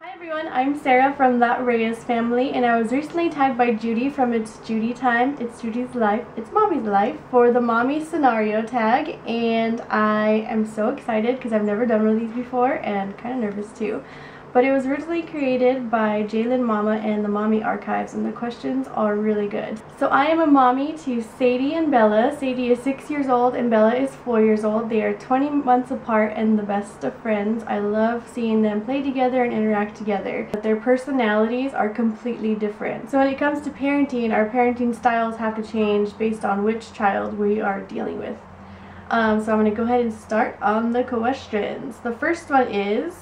Hi everyone, I'm Sarah from That Reyes family, and I was recently tagged by Judy from It's Judy Time, It's Judy's Life, It's Mommy's Life for the mommy scenario tag, and I am so excited because I've never done one of these before and kind of nervous too. But it was originally created by JLynneMama and the Mommy Archives, and the questions are really good. So I am a mommy to Sadie and Bella. Sadie is 6 years old and Bella is 4 years old. They are 20 months apart and the best of friends. I love seeing them play together and interact together, but their personalities are completely different. So when it comes to parenting, our parenting styles have to change based on which child we are dealing with. So I'm going to go ahead and start on the questions. The first one is,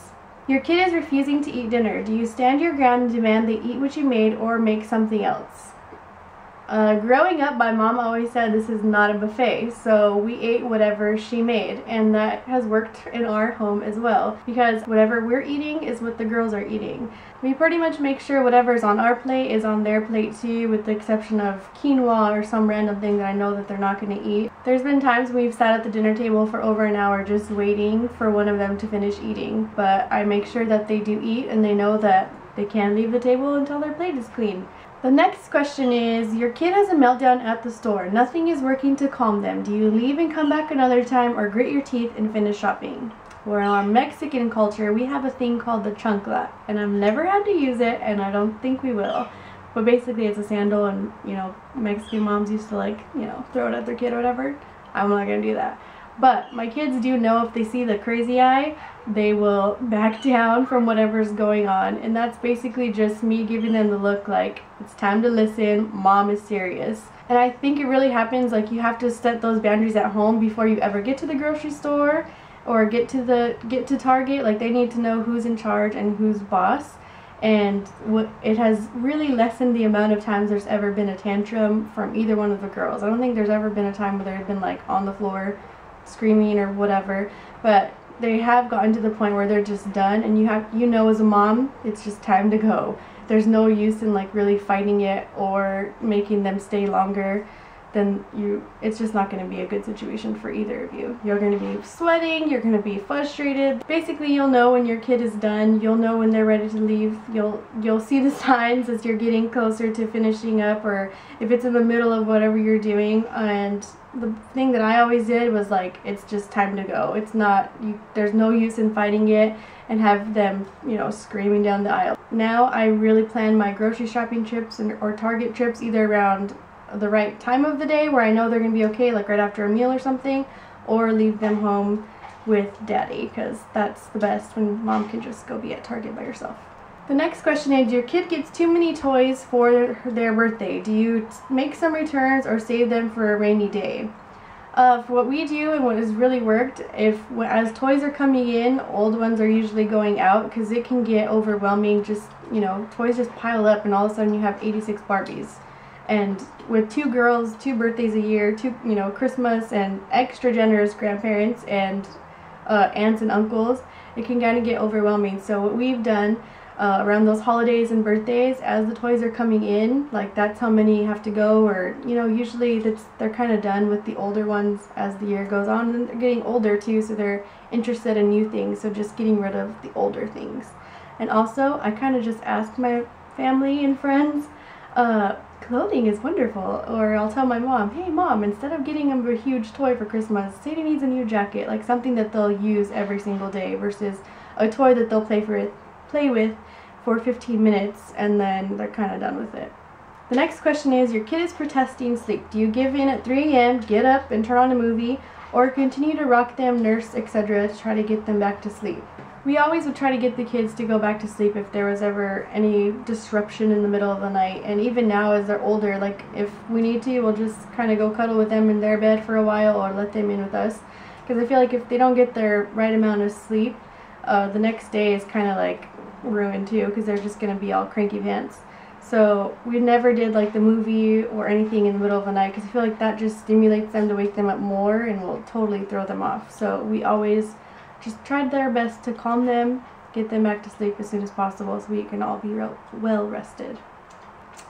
your kid is refusing to eat dinner. Do you stand your ground and demand they eat what you made or make something else? Growing up, my mom always said this is not a buffet, so we ate whatever she made, and that has worked in our home as well, because whatever we're eating is what the girls are eating. We pretty much make sure whatever's on our plate is on their plate too, with the exception of quinoa or some random thing that I know that they're not going to eat. There's been times we've sat at the dinner table for over an hour just waiting for one of them to finish eating, but I make sure that they do eat and they know that they can't leave the table until their plate is clean. The next question is, your kid has a meltdown at the store. Nothing is working to calm them. Do you leave and come back another time or grit your teeth and finish shopping? Well, in our Mexican culture, we have a thing called the chancla, and I've never had to use it, and I don't think we will. But basically it's a sandal, and Mexican moms used to throw it at their kid or whatever. I'm not gonna do that. But my kids do know if they see the crazy eye, they will back down from whatever's going on. And that's basically just me giving them the look like, it's time to listen, mom is serious. And I think it really happens, like, you have to set those boundaries at home before you ever get to the grocery store or get to Target. Like, they need to know who's in charge and who's boss. And it has really lessened the amount of times there's ever been a tantrum from either one of the girls. I don't think there's ever been a time where they've been like on the floor screaming or whatever, but they have gotten to the point where they're just done, and as a mom, it's just time to go. There's no use in like really fighting it or making them stay longer than it's just not going to be a good situation for either of you. You're going to be sweating, you're going to be frustrated. Basically, you'll know when your kid is done, you'll know when they're ready to leave. You'll see the signs as you're getting closer to finishing up, or if it's in the middle of whatever you're doing. And the thing that I always did was like, it's just time to go. It's not, there's no use in fighting it and have them, screaming down the aisle. Now I really plan my grocery shopping trips or Target trips either around the right time of the day where I know they're going to be okay, like right after a meal or something, or leave them home with daddy, because that's the best when mom can just go be at Target by herself. The next question is, your kid gets too many toys for their birthday. Do you make some returns or save them for a rainy day? For what we do and what has really worked, as toys are coming in, old ones are usually going out, because it can get overwhelming. Just, toys just pile up and all of a sudden you have 86 Barbies. And with 2 girls, 2 birthdays a year, 2, Christmas, and extra generous grandparents and aunts and uncles, it can kind of get overwhelming. So what we've done around those holidays and birthdays, as the toys are coming in, like that's how many have to go, or usually they're kind of done with the older ones as the year goes on, and they're getting older too, so they're interested in new things, so just getting rid of the older things. And also, I kind of just ask my family and friends, clothing is wonderful, or I'll tell my mom, hey mom, instead of getting them a huge toy for Christmas, Sadie needs a new jacket, like something that they'll use every single day versus a toy that they'll play with for 15 minutes and then they're kind of done with it. The next question is, your kid is protesting sleep. Do you give in at 3 a.m., get up and turn on a movie, or continue to rock them, nurse, etc. to try to get them back to sleep? We always would try to get the kids to go back to sleep if there was ever any disruption in the middle of the night. And even now as they're older, like if we need to, we'll just kind of go cuddle with them in their bed for a while or let them in with us. Because I feel like if they don't get their right amount of sleep, the next day is kind of like ruined too, because they're just going to be all cranky pants. So we never did like the movie or anything in the middle of the night, because I feel like that just stimulates them to wake them up more and will totally throw them off. So we always just tried their best to calm them, get them back to sleep as soon as possible so we can all be well rested.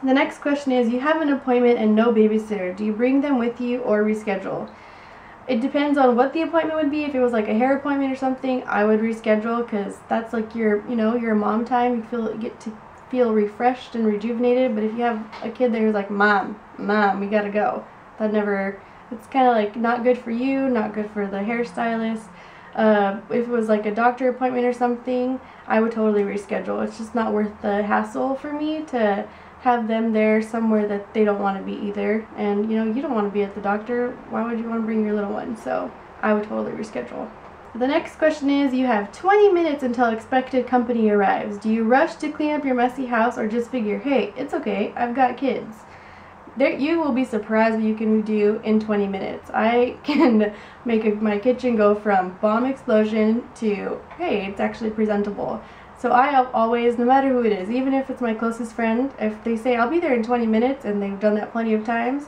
The next question is, you have an appointment and no babysitter. Do you bring them with you or reschedule? It depends on what the appointment would be. If it was like a hair appointment or something, I would reschedule, because that's like your, you know, your mom time. You get to feel refreshed and rejuvenated. But if you have a kid there who's like, Mom, we gotta go, it's kind of like not good for you, not good for the hairstylist. If it was like a doctor appointment or something, I would totally reschedule. It's just not worth the hassle for me to have them there somewhere that they don't want to be either. And you know, you don't want to be at the doctor. Why would you want to bring your little one? So I would totally reschedule. The next question is, you have 20 minutes until expected company arrives. Do you rush to clean up your messy house, or just figure, hey, it's okay, I've got kids? You will be surprised what you can do in 20 minutes. I can make my kitchen go from bomb explosion to, hey, it's actually presentable. So I always, no matter who it is, even if it's my closest friend, if they say I'll be there in 20 minutes and they've done that plenty of times,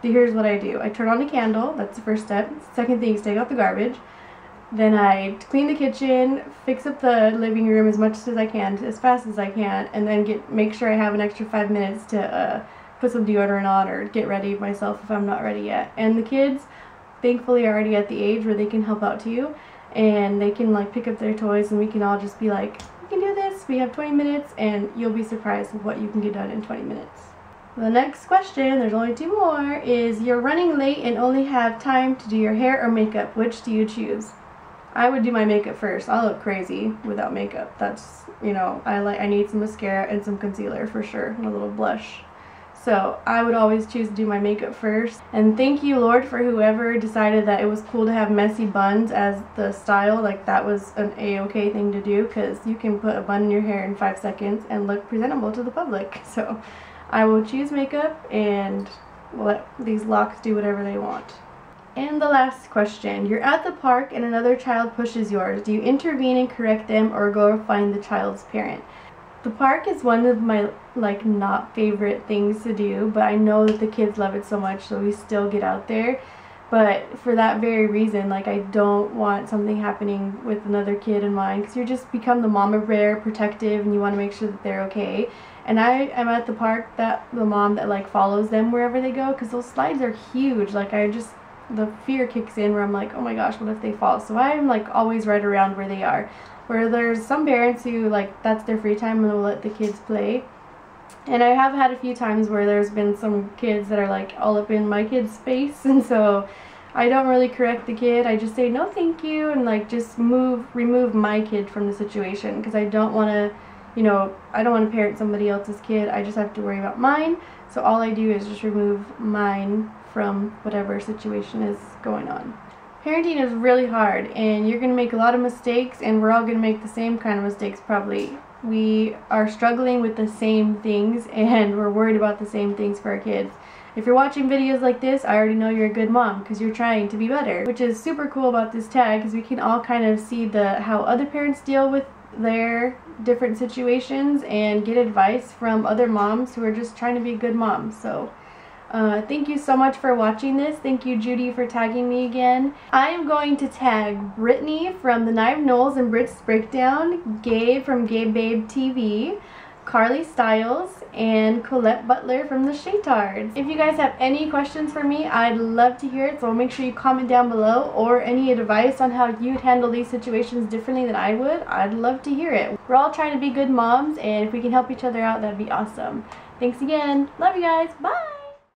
here's what I do. I turn on a candle. That's the first step. Second thing is take out the garbage. Then I clean the kitchen, fix up the living room as much as I can, as fast as I can, and then make sure I have an extra 5 minutes to put some deodorant on or get ready myself if I'm not ready yet. And the kids, thankfully, are already at the age where they can help out too, and they can like pick up their toys, and we can all just be like, we can do this. We have 20 minutes, and you'll be surprised with what you can get done in 20 minutes. The next question, there's only 2 more, is you're running late and only have time to do your hair or makeup. Which do you choose? I would do my makeup first. I'll look crazy without makeup. That's, you know, I need some mascara and some concealer for sure, and a little blush. So I would always choose to do my makeup first. And thank you, Lord, for whoever decided that it was cool to have messy buns as the style. Like, that was an a-okay thing to do, because you can put a bun in your hair in 5 seconds and look presentable to the public. So I will choose makeup and let these locks do whatever they want. And the last question, you're at the park and another child pushes yours. Do you intervene and correct them, or go find the child's parent? The park is one of my, like, not favorite things to do, but I know that the kids love it so much, so we still get out there. But for that very reason, like, I don't want something happening with another kid in mind, because you just become the mama bear, protective, and you want to make sure that they're okay. And I am at the park, the mom that, like, follows them wherever they go, because those slides are huge. Like, the fear kicks in where I'm like, oh my gosh, what if they fall? So I'm, like, always right around where they are. Where there's some parents who, like, that's their free time and they'll let the kids play. And I have had a few times where there's been some kids that are, like, all up in my kid's face, and so I don't really correct the kid. I just say no thank you, and, like, just remove my kid from the situation, because I don't want to, you know, I don't want to parent somebody else's kid. I just have to worry about mine. So all I do is just remove mine from whatever situation is going on. Parenting is really hard, and you're going to make a lot of mistakes, and we're all going to make the same kind of mistakes probably. We are struggling with the same things, and we're worried about the same things for our kids. If you're watching videos like this, I already know you're a good mom, because you're trying to be better. Which is super cool about this tag, because we can all kind of see how other parents deal with their different situations and get advice from other moms who are just trying to be good moms. So thank you so much for watching this. Thank you, Judy, for tagging me again. I am going to tag Brittney from TheNiveNulls and Britt's Breakdown, Gabe from GabeBabeTV, CarlieStylez and Colette Butler from the Shaytards. If you guys have any questions for me, I'd love to hear it, so make sure you comment down below, or any advice on how you'd handle these situations differently than I would. I'd love to hear it. We're all trying to be good moms, and if we can help each other out, that'd be awesome. Thanks again. Love you guys. Bye!